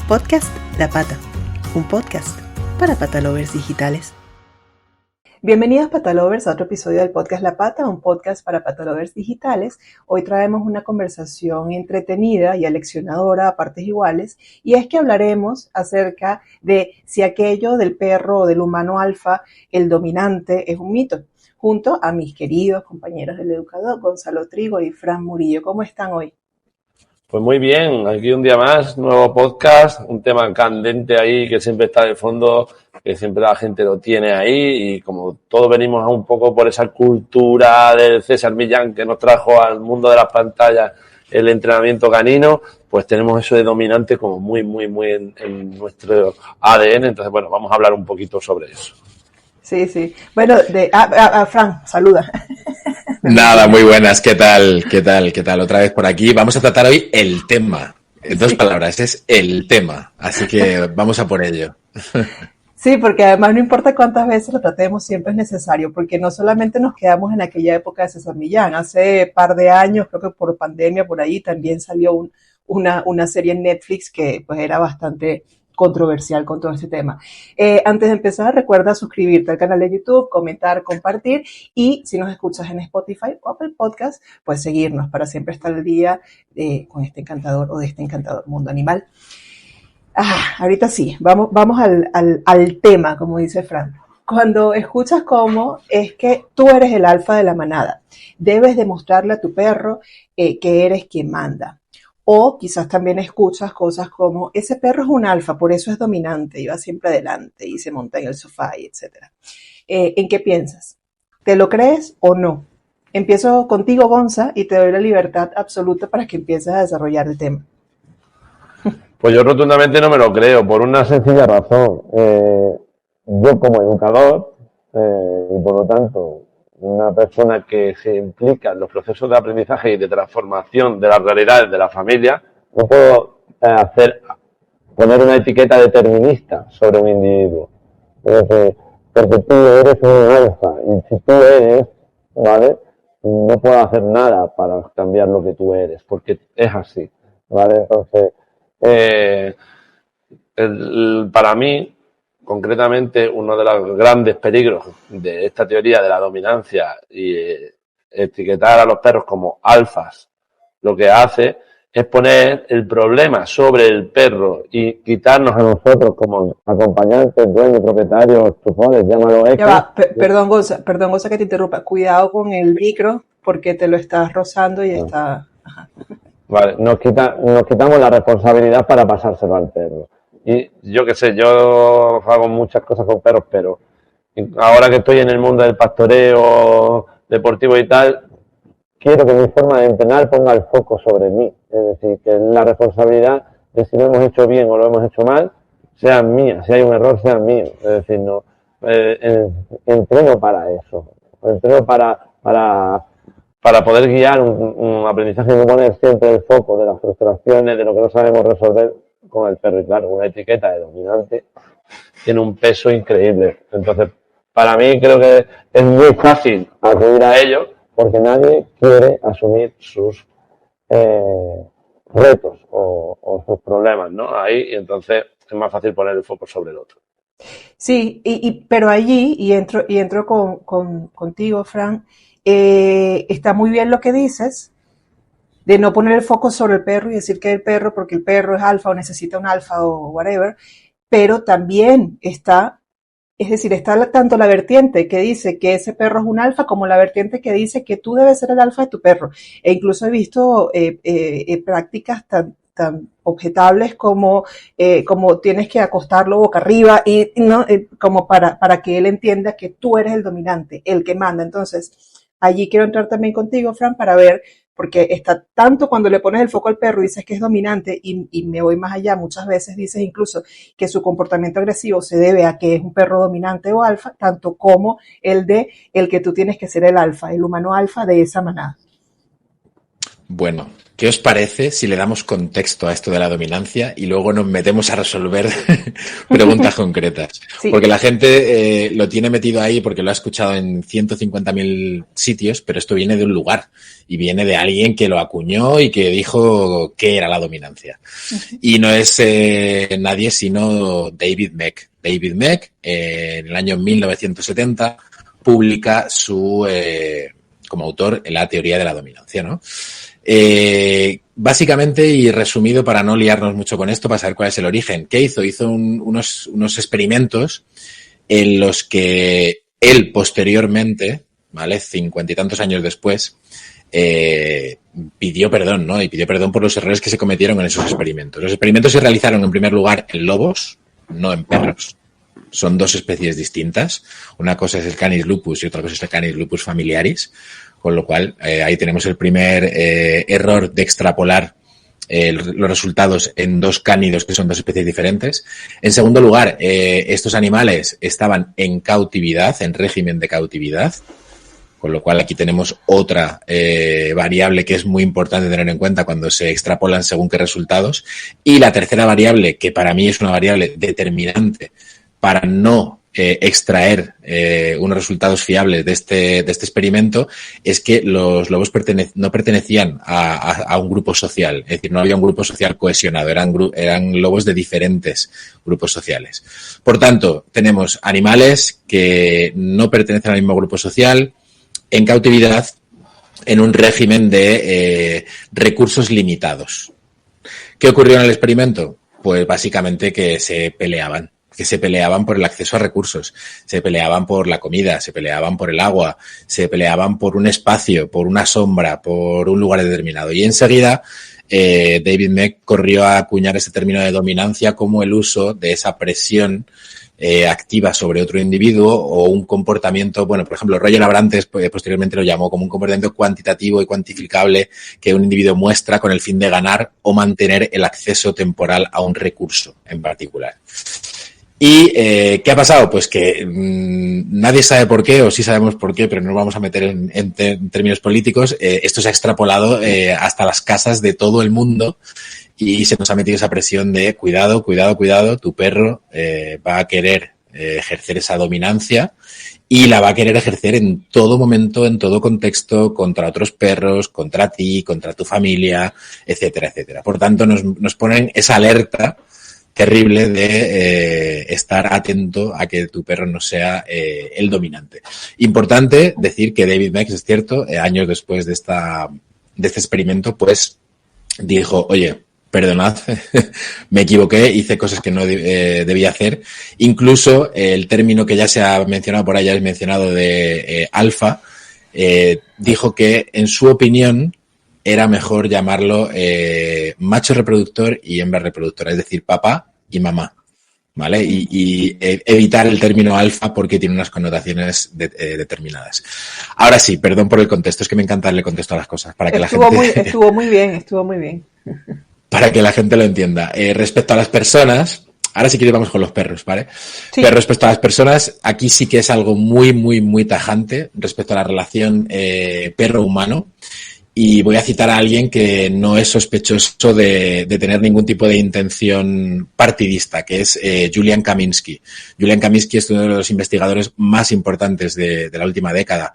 Podcast La Pata, un podcast para patalovers digitales. Bienvenidos patalovers a otro episodio del podcast La Pata, un podcast para patalovers digitales. Hoy traemos una conversación entretenida y aleccionadora a partes iguales, y es que hablaremos acerca de si aquello del perro o del humano alfa, el dominante, es un mito, junto a mis queridos compañeros del educador Gonzalo Trigo y Fran Murillo. ¿Cómo están hoy? Pues muy bien, aquí un día más, nuevo podcast, un tema candente ahí que siempre está de fondo, que siempre la gente lo tiene ahí, y como todos venimos a un poco por esa cultura del César Millán que nos trajo al mundo de las pantallas el entrenamiento canino, pues tenemos eso de dominante como muy en nuestro ADN. Entonces, bueno, vamos a hablar un poquito sobre eso. Sí. Bueno, Fran, saluda. Nada, muy buenas. ¿Qué tal? Otra vez por aquí. Vamos a tratar hoy el tema. En dos palabras, es el tema. Así que vamos a por ello. Sí, porque además no importa cuántas veces lo tratemos, siempre es necesario, porque no solamente nos quedamos en aquella época de César Millán. Hace par de años, creo que por pandemia, por ahí, también salió una serie en Netflix que pues era bastante controversial con todo este tema. Antes de empezar, recuerda suscribirte al canal de YouTube, comentar, compartir, y si nos escuchas en Spotify o Apple Podcast, pues seguirnos para siempre estar al día con este encantador o de este encantador mundo animal. Ahorita sí, vamos al tema, como dice Fran. Cuando escuchas cómo es que tú eres el alfa de la manada, debes demostrarle a tu perro que eres quien manda. O quizás también escuchas cosas como, ese perro es un alfa, por eso es dominante, y va siempre adelante, y se monta en el sofá, y etc. ¿En qué piensas? ¿Te lo crees o no? Empiezo contigo, Gonza, y te doy la libertad absoluta para que empieces a desarrollar el tema. Pues yo rotundamente no me lo creo, por una sencilla razón. Yo como educador, y por lo tanto una persona que se implica en los procesos de aprendizaje y de transformación de las realidades de la familia, no puedo poner una etiqueta determinista sobre un individuo. Porque tú eres un alfa, y si tú eres, ¿vale?, no puedo hacer nada para cambiar lo que tú eres, porque es así, ¿vale? Entonces, para mí, concretamente, uno de los grandes peligros de esta teoría de la dominancia y etiquetar a los perros como alfas, lo que hace es poner el problema sobre el perro y quitarnos a nosotros como acompañantes, dueños, propietarios, tutores, llámalo X. Ya va, perdón Gonza que te interrumpa. Cuidado con el micro porque te lo estás rozando y está... Ajá. Vale, nos quitamos la responsabilidad para pasárselo al perro. Y yo qué sé, yo hago muchas cosas con perros, pero ahora que estoy en el mundo del pastoreo deportivo y tal, quiero que mi forma de entrenar ponga el foco sobre mí. Es decir, que la responsabilidad de si lo hemos hecho bien o lo hemos hecho mal sea mía, si hay un error sea mío. Es decir, no entreno para eso. Entreno para poder guiar un aprendizaje y no poner siempre el foco de las frustraciones, de lo que no sabemos resolver con el perro. Y claro, una etiqueta de dominante tiene un peso increíble. Entonces, para mí creo que es muy fácil acudir a ello porque nadie quiere asumir sus retos o sus problemas, ¿no? Ahí, y entonces es más fácil poner el foco sobre el otro. Sí, pero allí, y entro contigo, Fran, está muy bien lo que dices, de no poner el foco sobre el perro y decir que el perro, porque el perro es alfa o necesita un alfa o whatever, pero también está, es decir, está tanto la vertiente que dice que ese perro es un alfa como la vertiente que dice que tú debes ser el alfa de tu perro. E incluso he visto prácticas tan objetables como tienes que acostarlo boca arriba y no como para que él entienda que tú eres el dominante, el que manda. Entonces, allí quiero entrar también contigo, Fran, para ver, porque está tanto cuando le pones el foco al perro y dices que es dominante, y me voy más allá, muchas veces dices incluso que su comportamiento agresivo se debe a que es un perro dominante o alfa, tanto como el que tú tienes que ser el alfa, el humano alfa de esa manada. Bueno, ¿qué os parece si le damos contexto a esto de la dominancia y luego nos metemos a resolver preguntas concretas? Sí. Porque la gente lo tiene metido ahí porque lo ha escuchado en 150.000 sitios, pero esto viene de un lugar y viene de alguien que lo acuñó y que dijo qué era la dominancia. Y no es nadie sino David Mech. David Mech, en el año 1970, publica como autor la teoría de la dominancia, ¿no? Básicamente y resumido, para no liarnos mucho con esto, para saber cuál es el origen, ¿qué hizo? Hizo unos experimentos en los que él posteriormente, ¿vale? 50 y tantos años después, pidió perdón, ¿no? Y pidió perdón por los errores que se cometieron en esos experimentos. Los experimentos se realizaron en primer lugar en lobos, no en perros. Son dos especies distintas. Una cosa es el Canis lupus y otra cosa es el Canis lupus familiaris. Con lo cual, ahí tenemos el primer error de extrapolar los resultados en dos cánidos que son dos especies diferentes. En segundo lugar, estos animales estaban en cautividad, en régimen de cautividad. Con lo cual aquí tenemos otra variable que es muy importante tener en cuenta cuando se extrapolan según qué resultados. Y la tercera variable, que para mí es una variable determinante para no extraer unos resultados fiables de este experimento, es que los lobos no pertenecían a un grupo social. Es decir, no había un grupo social cohesionado, eran lobos de diferentes grupos sociales. Por tanto, tenemos animales que no pertenecen al mismo grupo social, en cautividad, en un régimen de recursos limitados. ¿Qué ocurrió en el experimento? Pues básicamente que se peleaban por el acceso a recursos, se peleaban por la comida, se peleaban por el agua, se peleaban por un espacio, por una sombra, por un lugar determinado. Y enseguida David Mech corrió a acuñar ese término de dominancia como el uso de esa presión activa sobre otro individuo o un comportamiento, bueno, por ejemplo, Roger Abrantes posteriormente lo llamó como un comportamiento cuantitativo y cuantificable que un individuo muestra con el fin de ganar o mantener el acceso temporal a un recurso en particular. ¿Y qué ha pasado? Pues que nadie sabe por qué, o sí sabemos por qué, pero no nos vamos a meter en términos políticos. Esto se ha extrapolado hasta las casas de todo el mundo y se nos ha metido esa presión de cuidado, tu perro va a querer ejercer esa dominancia y la va a querer ejercer en todo momento, en todo contexto, contra otros perros, contra ti, contra tu familia, etcétera, etcétera. Por tanto, nos ponen esa alerta terrible de estar atento a que tu perro no sea el dominante. Importante decir que David Mech, es cierto, años después de este experimento, pues dijo, oye, perdonad, me equivoqué, hice cosas que no debía hacer. Incluso el término que ya se ha mencionado por ahí, ya es mencionado de alfa, dijo que en su opinión era mejor llamarlo macho reproductor y hembra reproductora, es decir, papá y mamá, ¿vale? Y evitar el término alfa porque tiene unas connotaciones determinadas. Ahora sí, perdón por el contexto, es que me encanta darle contexto a las cosas para que estuvo muy bien. Para que la gente lo entienda. Respecto a las personas, ahora sí que vamos con los perros, ¿vale? Sí. Pero respecto a las personas, aquí sí que es algo muy, muy, muy tajante respecto a la relación perro-humano. Y voy a citar a alguien que no es sospechoso de tener ningún tipo de intención partidista, que es Julian Kaminsky. Julian Kaminsky es uno de los investigadores más importantes de la última década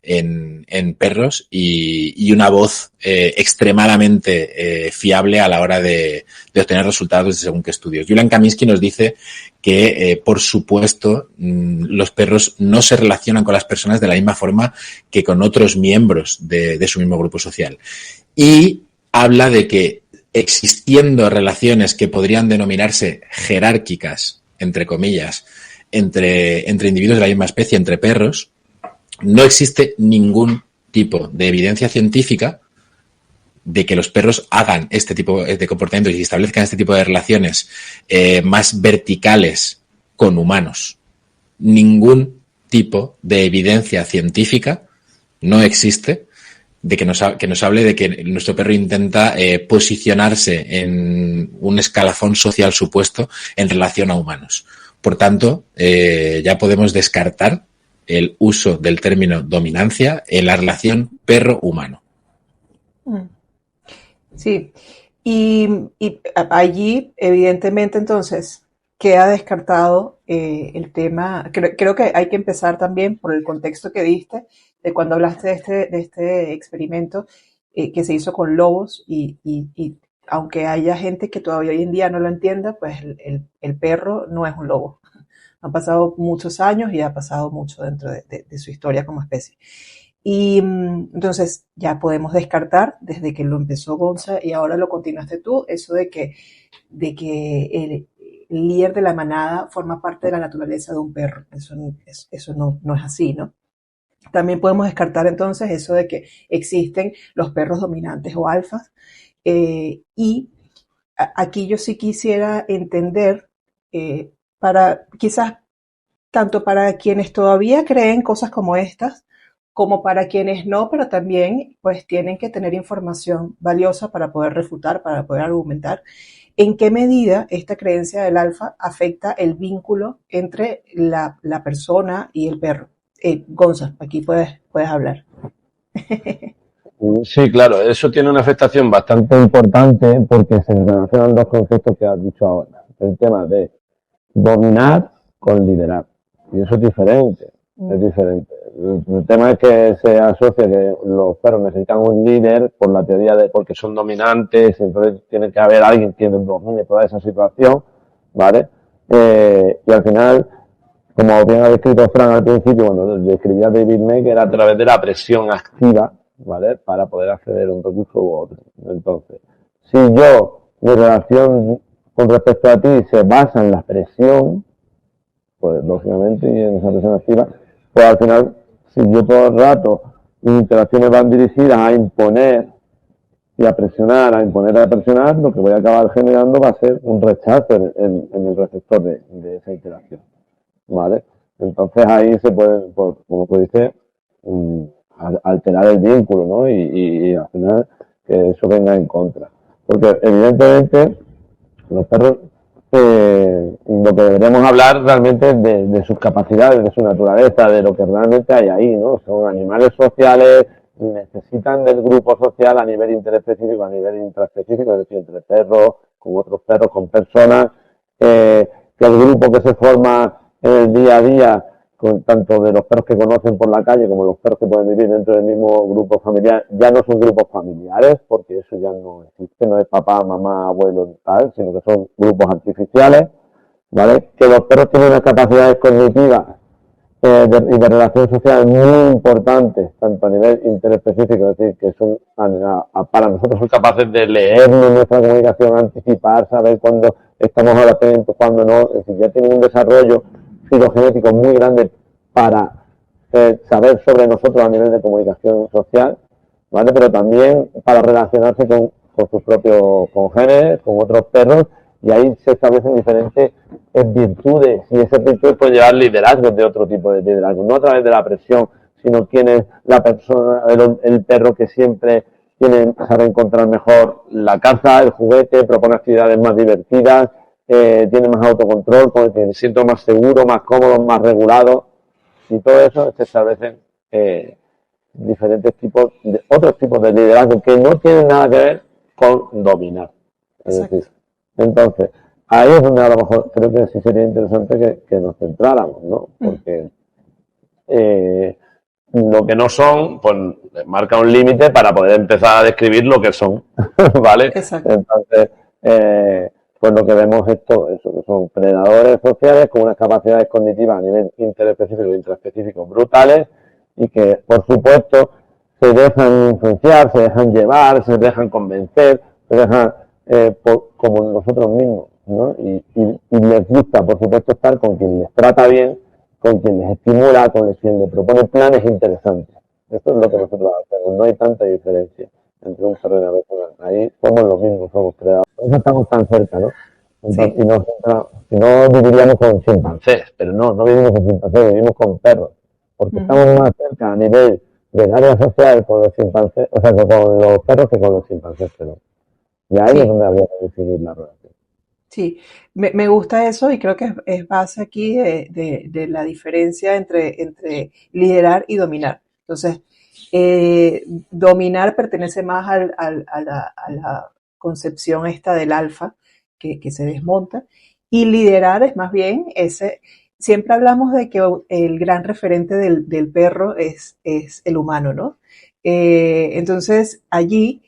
en perros y una voz extremadamente fiable a la hora de obtener resultados de según qué estudios. Julian Kaminsky nos dice que, por supuesto, los perros no se relacionan con las personas de la misma forma que con otros miembros de su mismo grupo social. Y habla de que existiendo relaciones que podrían denominarse jerárquicas, entre comillas, entre individuos de la misma especie, entre perros, no existe ningún tipo de evidencia científica de que los perros hagan este tipo de comportamientos y establezcan este tipo de relaciones más verticales con humanos. Ningún tipo de evidencia científica no existe de que nos hable de que nuestro perro intenta posicionarse en un escalafón social supuesto en relación a humanos. Por tanto, ya podemos descartar el uso del término dominancia en la relación perro-humano. Sí, allí, evidentemente, entonces, queda descartado el tema. Creo que hay que empezar también por el contexto que diste de cuando hablaste de este experimento que se hizo con lobos y aunque haya gente que todavía hoy en día no lo entienda, pues el perro no es un lobo. Han pasado muchos años y ha pasado mucho dentro de su historia como especie. Y entonces ya podemos descartar, desde que lo empezó Gonza y ahora lo continuaste tú, eso de que el líder de la manada forma parte de la naturaleza de un perro. Eso no es así, ¿no? También podemos descartar entonces eso de que existen los perros dominantes o alfas. Y aquí yo sí quisiera entender, para quizás tanto para quienes todavía creen cosas como estas, como para quienes no, pero también pues tienen que tener información valiosa para poder refutar, para poder argumentar en qué medida esta creencia del alfa afecta el vínculo entre la persona y el perro. Gonza, aquí puedes hablar. Sí, claro, eso tiene una afectación bastante importante porque se relacionan dos conceptos que has dicho ahora. El tema de dominar con liderar. Y eso es diferente. Es diferente. El tema es que se asocia que los perros necesitan un líder por la teoría de porque son dominantes, entonces tiene que haber alguien que domine toda esa situación, ¿vale? Y al final, como bien ha descrito Fran al principio, cuando describía David May, que era a través de la presión activa, ¿vale? Para poder acceder a un recurso u otro. Entonces, si mi relación con respecto a ti se basa en la presión, pues lógicamente, y en esa presión activa, pues al final, si yo todo el rato mis interacciones van dirigidas a imponer y a presionar, a presionar, lo que voy a acabar generando va a ser un rechazo en el receptor de esa interacción. ¿Vale? Entonces ahí se puede, como tú dices, alterar el vínculo, ¿no? Y al final que eso venga en contra. Porque evidentemente los perros, lo que deberíamos hablar realmente es de sus capacidades, de su naturaleza, de lo que realmente hay ahí, ¿no? Son animales sociales, necesitan del grupo social a nivel interespecífico, a nivel intraespecífico, es decir, entre perros, con otros perros, con personas, que el grupo que se forma en el día a día, con tanto de los perros que conocen por la calle como los perros que pueden vivir dentro del mismo grupo familiar, ya no son grupos familiares, porque eso ya no existe, no es papá, mamá, abuelo, tal, sino que son grupos artificiales, ¿vale? Que los perros tienen unas capacidades cognitivas y de relación social muy importantes, tanto a nivel interespecífico, es decir, que son para nosotros son capaces de leer nuestra comunicación, anticipar, saber cuándo estamos atentos, cuándo no, es decir, ya tienen un desarrollo filogenético muy grande para saber sobre nosotros a nivel de comunicación social, ¿vale? Pero también para relacionarse con sus propios congéneres, con otros perros, y ahí se establecen diferentes virtudes, y esas virtudes pueden llevar liderazgos de otro tipo de liderazgo, no a través de la presión, sino quién es la persona, el perro que siempre sabe encontrar mejor la caza, el juguete, propone actividades más divertidas, tiene más autocontrol, porque me siento más seguro, más cómodo, más regulado, y todo eso se establecen diferentes tipos, otros tipos de liderazgo que no tienen nada que ver con dominar. Es Exacto. decir, entonces, ahí es donde a lo mejor creo que sí sería interesante que nos centráramos, ¿no? Porque lo que no son, pues marca un límite para poder empezar a describir lo que son, ¿vale? Exacto. Entonces, pues lo que vemos es todo eso, que son predadores sociales con unas capacidades cognitivas a nivel interespecífico e intraespecífico brutales y que, por supuesto, se dejan influenciar, se dejan llevar, se dejan convencer, se dejan como nosotros mismos, ¿no? Y les gusta, por supuesto, estar con quien les trata bien, con quien les estimula, con quien les propone planes interesantes. Esto es lo que nosotros hacemos, no hay tanta diferencia entre un perro y una persona. Ahí somos los mismos, somos creadores. Por eso estamos tan cerca, ¿no? Entonces, Sí. si no viviríamos con chimpancés, pero no vivimos con chimpancés, vivimos con perros, porque Ujú. estamos más cerca a nivel del área social con los chimpancés, o sea, con los perros que con los chimpancés, pero y ahí es Sí. donde habría que definir la relación. Sí, me gusta eso y creo que es base aquí de la diferencia entre liderar y dominar. Entonces, Dominar pertenece más a la concepción esta del alfa, que se desmonta, y liderar es más bien ese. Siempre hablamos de que el gran referente del perro es el humano, ¿no? Entonces, allí,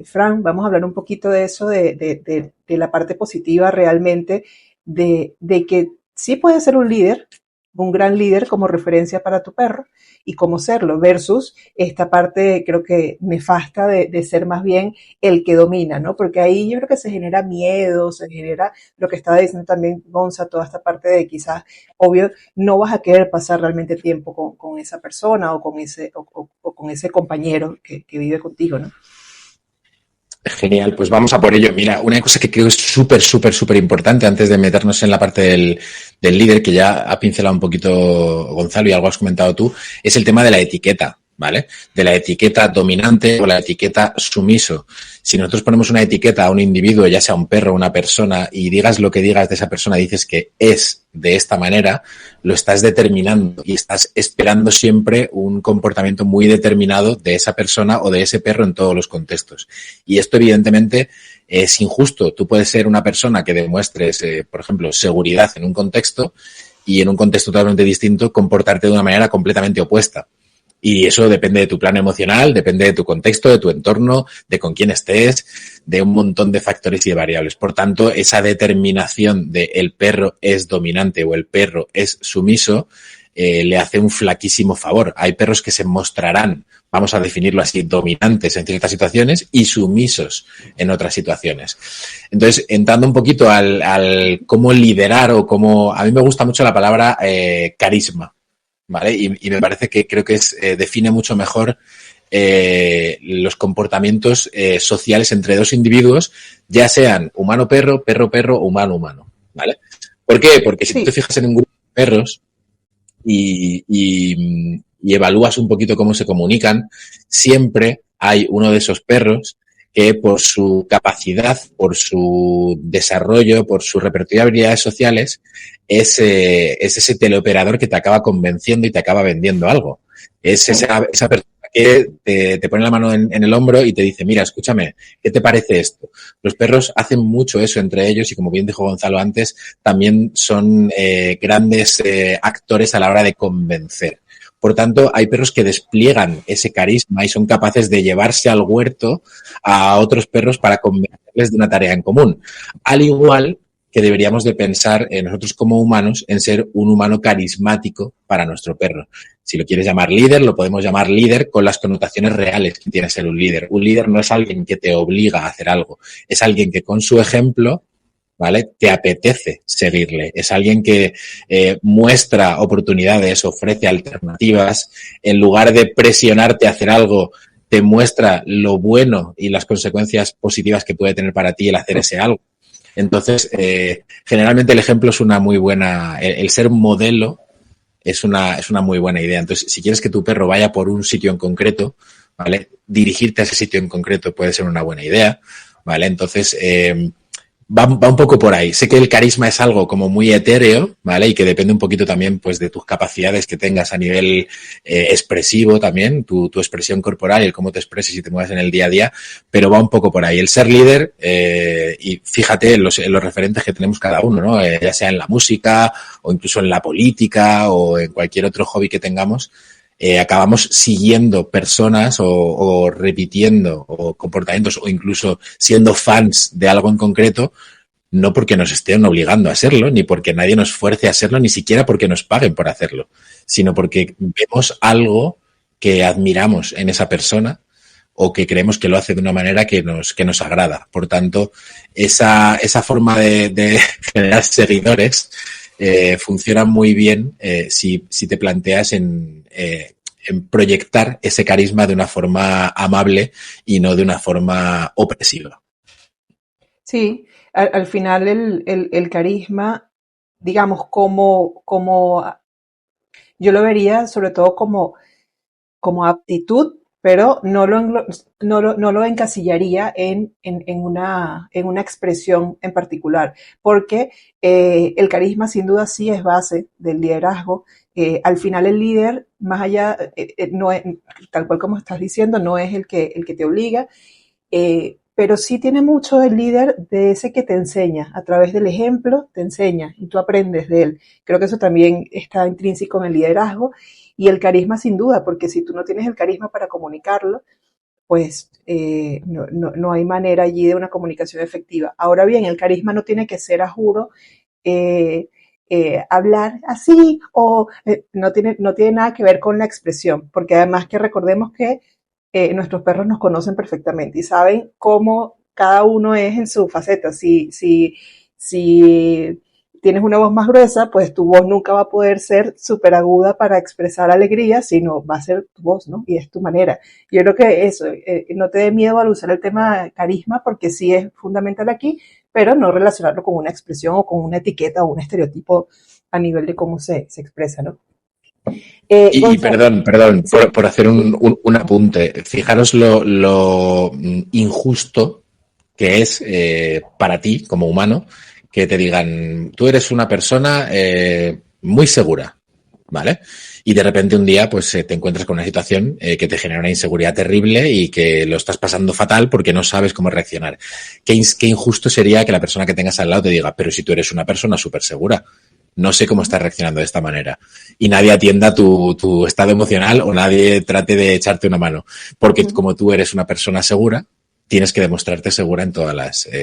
Fran, vamos a hablar un poquito de eso, de la parte positiva realmente, de que sí puedes ser un líder, un gran líder como referencia para tu perro y cómo serlo, versus esta parte creo que nefasta de ser más bien el que domina, ¿no? Porque ahí yo creo que se genera miedo, se genera lo que estaba diciendo también Gonza, toda esta parte de quizás, obvio, no vas a querer pasar realmente tiempo con esa persona o o con ese compañero que vive contigo, ¿no? Genial, pues vamos a por ello. Mira, una cosa que creo es súper, súper, súper importante antes de meternos en la parte del líder, que ya ha pincelado un poquito Gonzalo y algo has comentado tú, es el tema de la etiqueta, ¿vale? De la etiqueta dominante o la etiqueta sumiso. Si nosotros ponemos una etiqueta a un individuo, ya sea un perro o una persona, y digas lo que digas de esa persona, dices que es de esta manera, lo estás determinando y estás esperando siempre un comportamiento muy determinado de esa persona o de ese perro en todos los contextos. Y esto, evidentemente, es injusto. Tú puedes ser una persona que demuestres, por ejemplo, seguridad en un contexto y en un contexto totalmente distinto comportarte de una manera completamente opuesta. Y eso depende de tu plano emocional, depende de tu contexto, de tu entorno, de con quién estés, de un montón de factores y de variables. Por tanto, esa determinación de el perro es dominante o el perro es sumiso le hace un flaquísimo favor. Hay perros que se mostrarán, vamos a definirlo así, dominantes en ciertas situaciones y sumisos en otras situaciones. Entonces, entrando un poquito al cómo liderar o cómo... A mí me gusta mucho la palabra carisma. ¿Vale? Y me parece que creo que define mucho mejor los comportamientos sociales entre dos individuos, ya sean humano-perro, perro-perro o humano-humano. ¿Vale? ¿Por qué? Porque si tú te Sí. fijas en un grupo de perros y evalúas un poquito cómo se comunican, siempre hay uno de esos perros que por su capacidad, por su desarrollo, por su repertorio de habilidades sociales, es ese teleoperador que te acaba convenciendo y te acaba vendiendo algo. Es esa persona que te pone la mano en el hombro y te dice, mira, escúchame, ¿qué te parece esto? Los perros hacen mucho eso entre ellos y, como bien dijo Gonzalo antes, también son grandes actores a la hora de convencer. Por tanto, hay perros que despliegan ese carisma y son capaces de llevarse al huerto a otros perros para convencerles de una tarea en común. Al igual que deberíamos de pensar nosotros como humanos en ser un humano carismático para nuestro perro. Si lo quieres llamar líder, lo podemos llamar líder con las connotaciones reales que tiene ser un líder. Un líder no es alguien que te obliga a hacer algo, es alguien que con su ejemplo, ¿vale?, te apetece seguirle. Es alguien que muestra oportunidades, ofrece alternativas, en lugar de presionarte a hacer algo, te muestra lo bueno y las consecuencias positivas que puede tener para ti el hacer ese algo. Entonces, generalmente el ejemplo es una muy buena, el ser modelo es una muy buena idea. Entonces, si quieres que tu perro vaya por un sitio en concreto, ¿vale? Dirigirte a ese sitio en concreto puede ser una buena idea, ¿vale? Entonces, va un poco por ahí. Sé que el carisma es algo como muy etéreo, ¿vale? Y que depende un poquito también, pues, de tus capacidades que tengas a nivel expresivo también, tu expresión corporal y el cómo te expreses y te mueves en el día a día, pero va un poco por ahí. El ser líder, y fíjate en los referentes que tenemos cada uno, ¿no? Ya sea en la música o incluso en la política o en cualquier otro hobby que tengamos, acabamos siguiendo personas o repitiendo o comportamientos o incluso siendo fans de algo en concreto, no porque nos estén obligando a serlo, ni porque nadie nos fuerce a serlo, ni siquiera porque nos paguen por hacerlo, sino porque vemos algo que admiramos en esa persona o que creemos que lo hace de una manera que nos agrada. Por tanto, esa forma de generar seguidores funciona muy bien si te planteas en proyectar ese carisma de una forma amable y no de una forma opresiva. Sí, al final el carisma, digamos, yo lo vería sobre todo como aptitud, pero no lo encasillaría en una expresión en particular, porque el carisma sin duda sí es base del liderazgo, al final el líder, más allá, no es, tal cual como estás diciendo, no es el que te obliga, pero sí tiene mucho el líder de ese que te enseña, a través del ejemplo te enseña y tú aprendes de él. Creo que eso también está intrínseco en el liderazgo y el carisma sin duda, porque si tú no tienes el carisma para comunicarlo, pues no hay manera allí de una comunicación efectiva. Ahora bien, el carisma no tiene que ser, a juro, eh, hablar así o no tiene nada que ver con la expresión, porque además que recordemos que nuestros perros nos conocen perfectamente y saben cómo cada uno es en su faceta. Si tienes una voz más gruesa, pues tu voz nunca va a poder ser súper aguda para expresar alegría, sino va a ser tu voz, ¿no? Y es tu manera. Yo creo que eso, no te dé miedo al usar el tema carisma, porque sí es fundamental aquí, pero no relacionarlo con una expresión o con una etiqueta o un estereotipo a nivel de cómo se expresa, ¿no? Y Gonzalo, perdón, sí. por hacer un apunte. Fijaros lo injusto que es para ti, como humano, que te digan, tú eres una persona muy segura, ¿vale? Y de repente un día pues te encuentras con una situación que te genera una inseguridad terrible y que lo estás pasando fatal porque no sabes cómo reaccionar. Qué injusto sería que la persona que tengas al lado te diga, pero si tú eres una persona súper segura, no sé cómo estás reaccionando de esta manera. Y nadie atienda tu estado emocional o nadie trate de echarte una mano. Porque como tú eres una persona segura, tienes que demostrarte segura en todos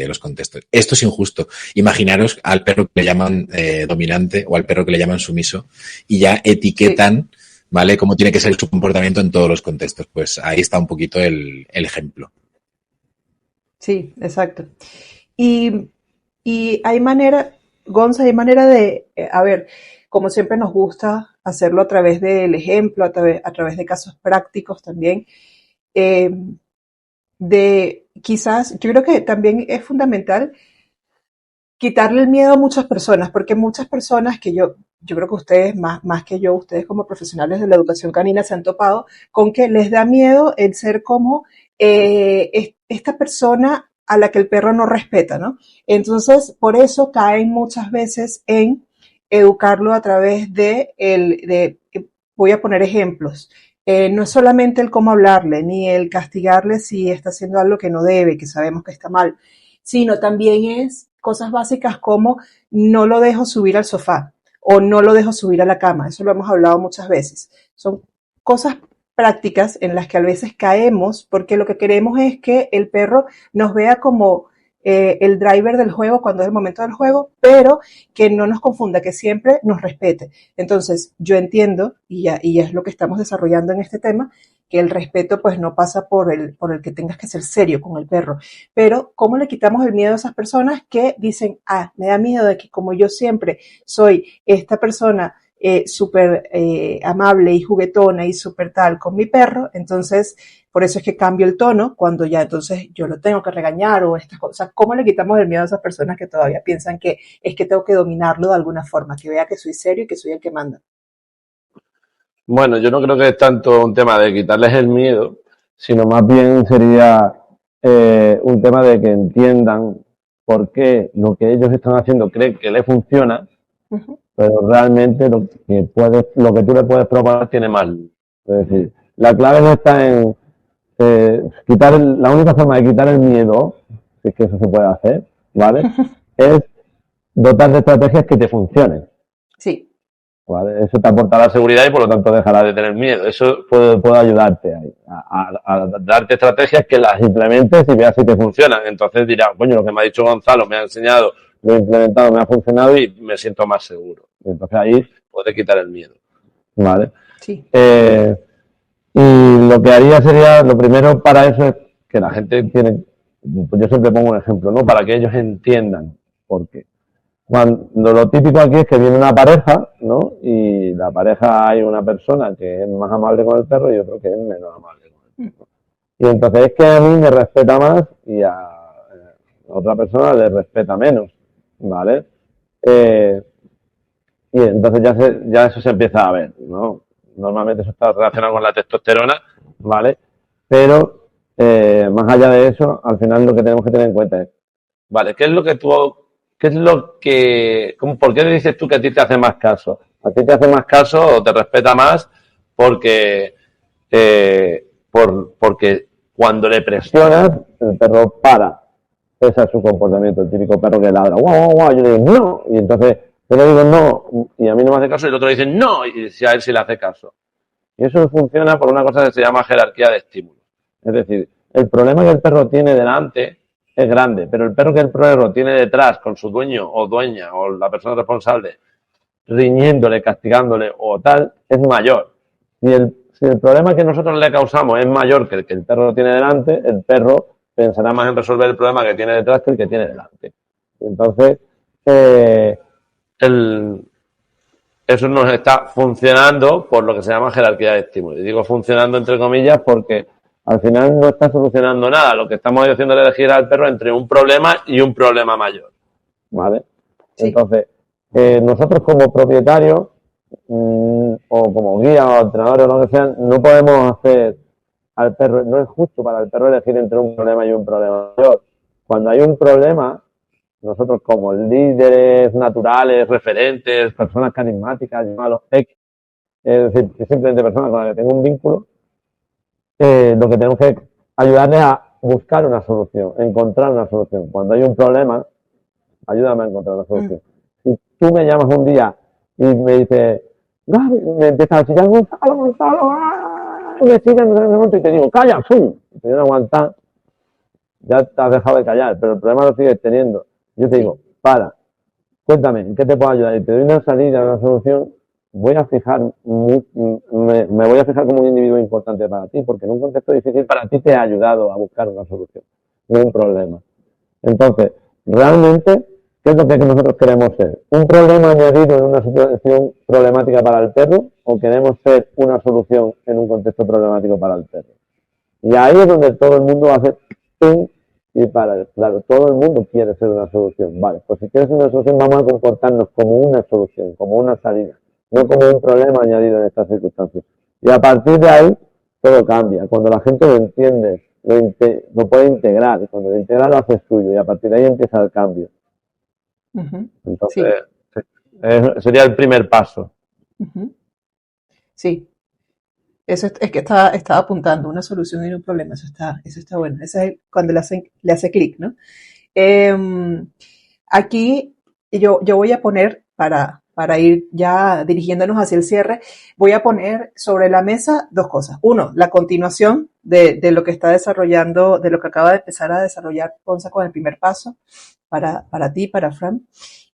los contextos. Esto es injusto. Imaginaros al perro que le llaman dominante o al perro que le llaman sumiso y ya etiquetan, sí, ¿vale?, cómo tiene que ser su comportamiento en todos los contextos. Pues ahí está un poquito el ejemplo. Sí, exacto. Y, y hay manera, Gonza, hay manera de, a ver, como siempre nos gusta hacerlo a través del ejemplo, a través de casos prácticos también, eh, de quizás, yo creo que también es fundamental quitarle el miedo a muchas personas, porque muchas personas que yo creo que ustedes, más que yo, ustedes como profesionales de la educación canina se han topado con que les da miedo el ser como esta persona a la que el perro no respeta, ¿no? Entonces, por eso caen muchas veces en educarlo a través voy a poner ejemplos. No es solamente el cómo hablarle, ni el castigarle si está haciendo algo que no debe, que sabemos que está mal, sino también es cosas básicas como no lo dejo subir al sofá o no lo dejo subir a la cama. Eso lo hemos hablado muchas veces. Son cosas prácticas en las que a veces caemos porque lo que queremos es que el perro nos vea como el driver del juego cuando es el momento del juego, pero que no nos confunda, que siempre nos respete. Entonces, yo entiendo, y es lo que estamos desarrollando en este tema, que el respeto pues no pasa por el que tengas que ser serio con el perro, pero ¿cómo le quitamos el miedo a esas personas que dicen, me da miedo de que como yo siempre soy esta persona súper amable y juguetona y súper tal con mi perro, entonces por eso es que cambio el tono cuando ya entonces yo lo tengo que regañar o estas cosas? ¿Cómo le quitamos el miedo a esas personas que todavía piensan que es que tengo que dominarlo de alguna forma, que vea que soy serio y que soy el que manda? Bueno, yo no creo que es tanto un tema de quitarles el miedo, sino más bien sería un tema de que entiendan por qué lo que ellos están haciendo creen que les funciona, pero realmente lo que tú le puedes proponer tiene más luz. Es decir, la clave no está en la única forma de quitar el miedo, si es que eso se puede hacer, ¿vale? Es dotar de estrategias que te funcionen. Sí. ¿Vale? Eso te aportará seguridad y por lo tanto dejará de tener miedo. Eso puede ayudarte a darte estrategias que las implementes y veas si te funcionan. Entonces dirás, coño, lo que me ha dicho Gonzalo me ha enseñado, lo he implementado, me ha funcionado y me siento más seguro. Entonces ahí puedes quitar el miedo. ¿Vale? Sí. Y lo que haría sería, lo primero para eso es que la gente tiene, pues yo siempre pongo un ejemplo, ¿no? Para que ellos entiendan por qué. Cuando lo típico aquí es que viene una pareja, ¿no? Y la pareja hay una persona que es más amable con el perro y otro que es menos amable con el perro. Y entonces es que a mí me respeta más y a otra persona le respeta menos, ¿vale? Y entonces ya eso se empieza a ver, ¿no? Normalmente eso está relacionado con la testosterona, ¿vale? Pero más allá de eso, al final lo que tenemos que tener en cuenta es, ¿vale? ¿Qué es lo que por qué dices tú que a ti te hace más caso A ti te hace más caso o te respeta más porque porque cuando le presionas, el perro para. Ese es su comportamiento, el típico perro que ladra, guau, guau, guau, yo le digo, no, y entonces yo le digo no, y a mí no me hace caso, y el otro dice no, y a él sí le hace caso. Y eso funciona por una cosa que se llama jerarquía de estímulos. Es decir, el problema que el perro tiene delante es grande, pero el perro que el perro tiene detrás con su dueño o dueña o la persona responsable riñéndole, castigándole o tal, es mayor. Si el problema que nosotros le causamos es mayor que el perro tiene delante, el perro pensará más en resolver el problema que tiene detrás que el que tiene delante. Entonces, eso nos está funcionando por lo que se llama jerarquía de estímulos. Y digo funcionando entre comillas porque al final no está solucionando nada. Lo que estamos haciendo es elegir al perro entre un problema y un problema mayor. ¿Vale? Sí. Entonces, nosotros como propietarios o como guía o entrenadores o lo que sea, no podemos hacer al perro, no es justo para el perro elegir entre un problema y un problema mayor. Cuando hay un problema, nosotros como líderes naturales, referentes, personas carismáticas, llamados X, es decir, simplemente personas con las que tengo un vínculo, lo que tenemos que ayudarles a buscar una solución, encontrar una solución. Cuando hay un problema, ayúdame a encontrar una solución. Si tú me llamas un día y me dices, me empiezas a chillar, Gonzalo, me siguen, y te digo, calla, ¡fum! Y te viene a aguantar, ya te has dejado de callar, pero el problema lo sigues teniendo. Yo te digo, cuéntame, ¿en qué te puedo ayudar? Y te doy una salida, una solución, me voy a fijar como un individuo importante para ti, porque en un contexto difícil para ti te ha ayudado a buscar una solución, no un problema. Entonces, realmente, ¿qué es lo que nosotros queremos ser? ¿Un problema añadido en una situación problemática para el perro o queremos ser una solución en un contexto problemático para el perro? Y ahí es donde todo el mundo hace y claro, todo el mundo quiere ser una solución. Vale, pues si quieres una solución vamos a comportarnos como una solución, como una salida, no como un problema añadido en estas circunstancias. Y a partir de ahí todo cambia. Cuando la gente lo entiende, lo puede integrar, y cuando lo integra lo hace suyo y a partir de ahí empieza el cambio. Uh-huh. Entonces, sí. Sería el primer paso. Uh-huh. Sí. Eso es que estaba apuntando una solución y un problema. Eso está bueno. Eso es cuando le hace clic, ¿no? Aquí yo voy a poner, para ir ya dirigiéndonos hacia el cierre, voy a poner sobre la mesa dos cosas. Uno, la continuación de lo que está desarrollando, de lo que acaba de empezar a desarrollar Ponza con el primer paso, para ti, para Fran.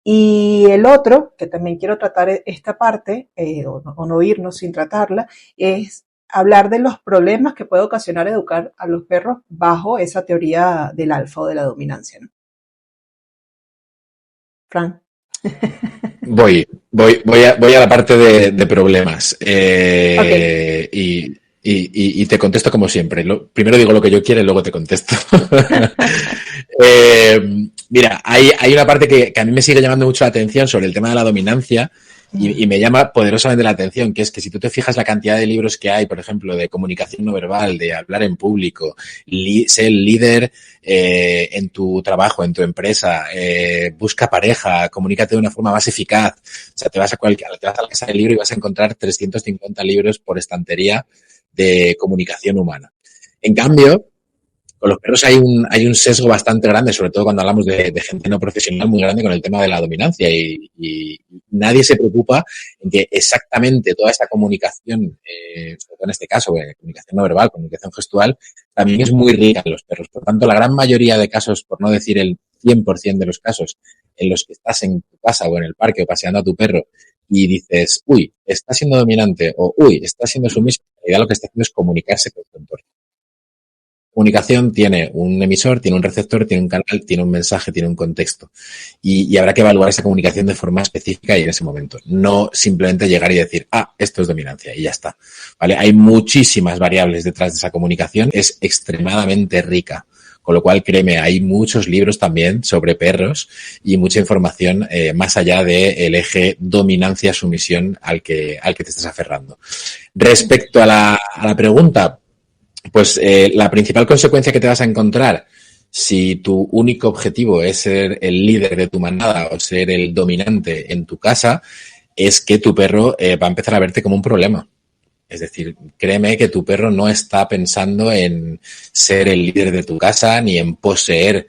Y el otro, que también quiero tratar esta parte, o no irnos sin tratarla, es hablar de los problemas que puede ocasionar educar a los perros bajo esa teoría del alfa o de la dominancia, ¿no? Fran. Voy a la parte de problemas. Okay. Y te contesto como siempre. Primero digo lo que yo quiero y luego te contesto. Mira, hay una parte que a mí me sigue llamando mucho la atención sobre el tema de la dominancia y me llama poderosamente la atención, que es que si tú te fijas la cantidad de libros que hay, por ejemplo, de comunicación no verbal, de hablar en público, ser el líder en tu trabajo, en tu empresa, busca pareja, comunícate de una forma más eficaz. O sea, te vas a la casa del libro y vas a encontrar 350 libros por estantería de comunicación humana. En cambio, con los perros hay un sesgo bastante grande, sobre todo cuando hablamos de gente no profesional, muy grande con el tema de la dominancia y nadie se preocupa en que exactamente toda esta comunicación, sobre todo en este caso, comunicación no verbal, comunicación gestual, también es muy rica en los perros. Por tanto, la gran mayoría de casos, por no decir el 100% de los casos en los que estás en tu casa o en el parque o paseando a tu perro y dices, uy, está siendo dominante o uy, está siendo sumiso, en realidad lo que está haciendo es comunicarse con tu entorno. Comunicación tiene un emisor, tiene un receptor, tiene un canal, tiene un mensaje, tiene un contexto. Y habrá que evaluar esa comunicación de forma específica y en ese momento. No simplemente llegar y decir, esto es dominancia y ya está. ¿Vale? Hay muchísimas variables detrás de esa comunicación. Es extremadamente rica. Con lo cual, créeme, hay muchos libros también sobre perros y mucha información más allá del eje dominancia-sumisión al que te estás aferrando. Respecto a la pregunta, pues la principal consecuencia que te vas a encontrar si tu único objetivo es ser el líder de tu manada o ser el dominante en tu casa es que tu perro va a empezar a verte como un problema. Es decir, créeme que tu perro no está pensando en ser el líder de tu casa, ni en poseer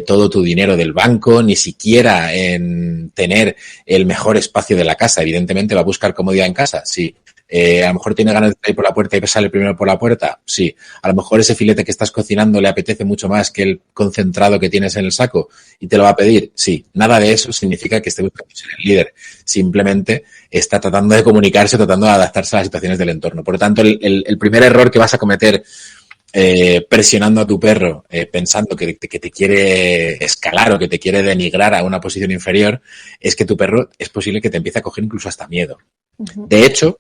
todo tu dinero del banco, ni siquiera en tener el mejor espacio de la casa. Evidentemente va a buscar comodidad en casa, sí. A lo mejor tiene ganas de salir por la puerta y sale primero por la puerta, sí. A lo mejor ese filete que estás cocinando le apetece mucho más que el concentrado que tienes en el saco y te lo va a pedir, sí. Nada de eso significa que esté buscando ser el líder. Simplemente está tratando de comunicarse, tratando de adaptarse a las situaciones del entorno. Por lo tanto, el primer error que vas a cometer presionando a tu perro, pensando que te quiere escalar o que te quiere denigrar a una posición inferior, es que tu perro es posible que te empiece a coger incluso hasta miedo. Ujú. De hecho,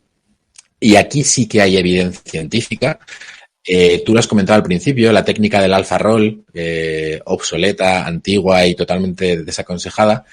y aquí sí que hay evidencia científica, tú lo has comentado al principio, la técnica del alfa roll, obsoleta, antigua y totalmente desaconsejada,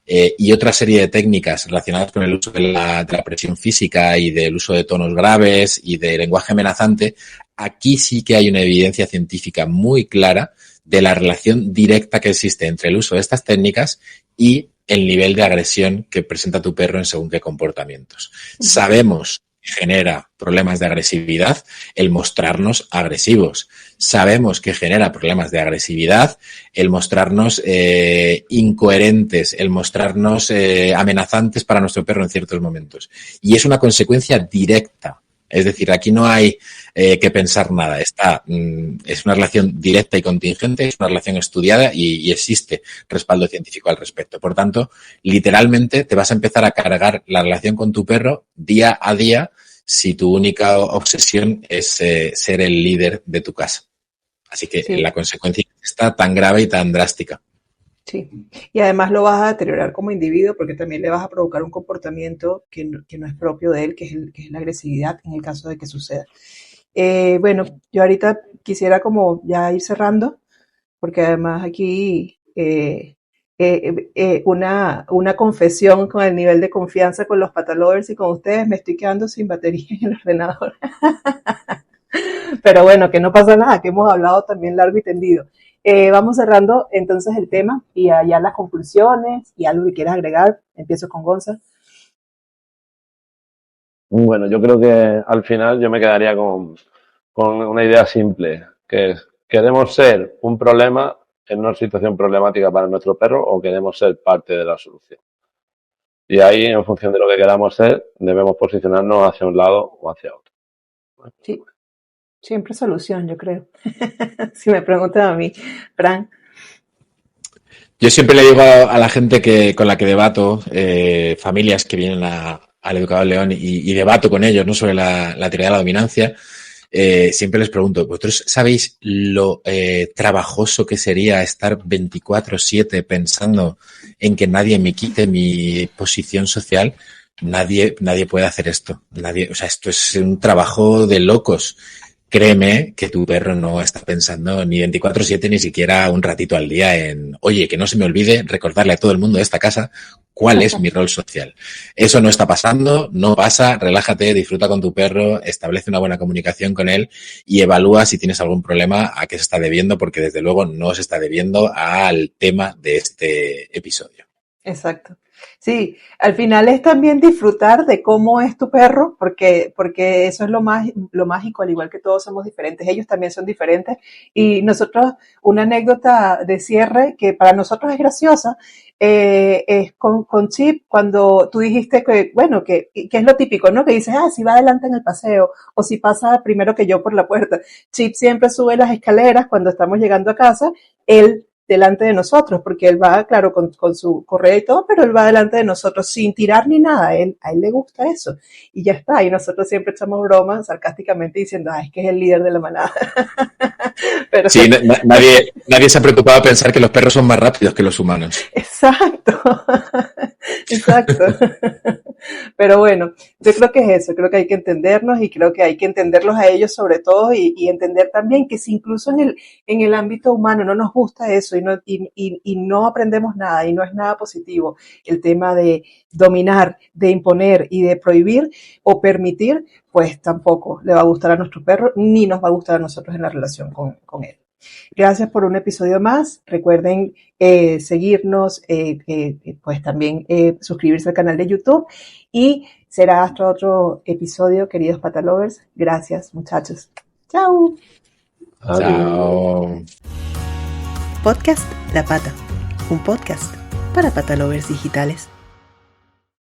y otra serie de técnicas relacionadas con el uso de la presión física y del uso de tonos graves y de lenguaje amenazante, aquí sí que hay una evidencia científica muy clara de la relación directa que existe entre el uso de estas técnicas y el nivel de agresión que presenta tu perro en según qué comportamientos. Sabemos que genera problemas de agresividad el mostrarnos agresivos. Sabemos que genera problemas de agresividad el mostrarnos incoherentes, el mostrarnos amenazantes para nuestro perro en ciertos momentos. Y es una consecuencia directa. Es decir, aquí no hay que pensar nada. Es una relación directa y contingente, es una relación estudiada y existe respaldo científico al respecto. Por tanto, literalmente te vas a empezar a cargar la relación con tu perro día a día si tu única obsesión es ser el líder de tu casa. Así que Sí, la consecuencia está tan grave y tan drástica. sí. Y además lo vas a deteriorar como individuo porque también le vas a provocar un comportamiento que no es propio de él, que es la agresividad en el caso de que suceda. Bueno, yo ahorita quisiera como ya ir cerrando, porque además aquí una confesión con el nivel de confianza con los patalovers y con ustedes, me estoy quedando sin batería en el ordenador. Pero bueno, que no pasa nada, que hemos hablado también largo y tendido. Vamos cerrando entonces el tema y allá las conclusiones y algo que quieras agregar. Empiezo con Gonza. Bueno, yo creo que al final yo me quedaría con una idea simple, que es, ¿queremos ser un problema en una situación problemática para nuestro perro o queremos ser parte de la solución? Y ahí, en función de lo que queramos ser, debemos posicionarnos hacia un lado o hacia otro. Sí, siempre solución, yo creo. Si me preguntan a mí, Fran. Yo siempre le digo a la gente con la que debato, familias que vienen al Educador León y debato con ellos, ¿no? Sobre la teoría de la dominancia, siempre les pregunto, ¿vosotros sabéis lo trabajoso que sería estar 24/7 pensando en que nadie me quite mi posición social? Nadie puede hacer esto. Nadie, o sea, esto es un trabajo de locos. Créeme que tu perro no está pensando ni 24/7 ni siquiera un ratito al día en, oye, que no se me olvide recordarle a todo el mundo de esta casa cuál es mi rol social. Eso no está pasando, no pasa, relájate, disfruta con tu perro, establece una buena comunicación con él y evalúa si tienes algún problema a qué se está debiendo, porque desde luego no se está debiendo al tema de este episodio. Exacto. Sí, al final es también disfrutar de cómo es tu perro, porque eso es lo mágico, al igual que todos somos diferentes, ellos también son diferentes. Y nosotros, una anécdota de cierre que para nosotros es graciosa, es con Chip, cuando tú dijiste que, bueno, que es lo típico, ¿no? Que dices, si va adelante en el paseo, o si pasa primero que yo por la puerta. Chip siempre sube las escaleras cuando estamos llegando a casa, él delante de nosotros, porque él va, claro, con su correa y todo, pero él va delante de nosotros sin tirar ni nada, a él le gusta eso, y ya está, y nosotros siempre echamos bromas sarcásticamente diciendo, es que es el líder de la manada. Pero Sí, nadie se ha preocupado de pensar que los perros son más rápidos que los humanos. exacto, exacto. Pero bueno, yo creo que es eso, creo que hay que entendernos y creo que hay que entenderlos a ellos sobre todo y entender también que si incluso en el ámbito humano no nos gusta eso y no aprendemos nada y no es nada positivo el tema de dominar, de imponer y de prohibir o permitir, pues tampoco le va a gustar a nuestro perro ni nos va a gustar a nosotros en la relación con él. Gracias por un episodio más. Recuerden seguirnos, pues también suscribirse al canal de YouTube y será hasta otro episodio, queridos patalovers. Gracias, muchachos. Chao. Chao. Podcast La Pata, un podcast para patalovers digitales.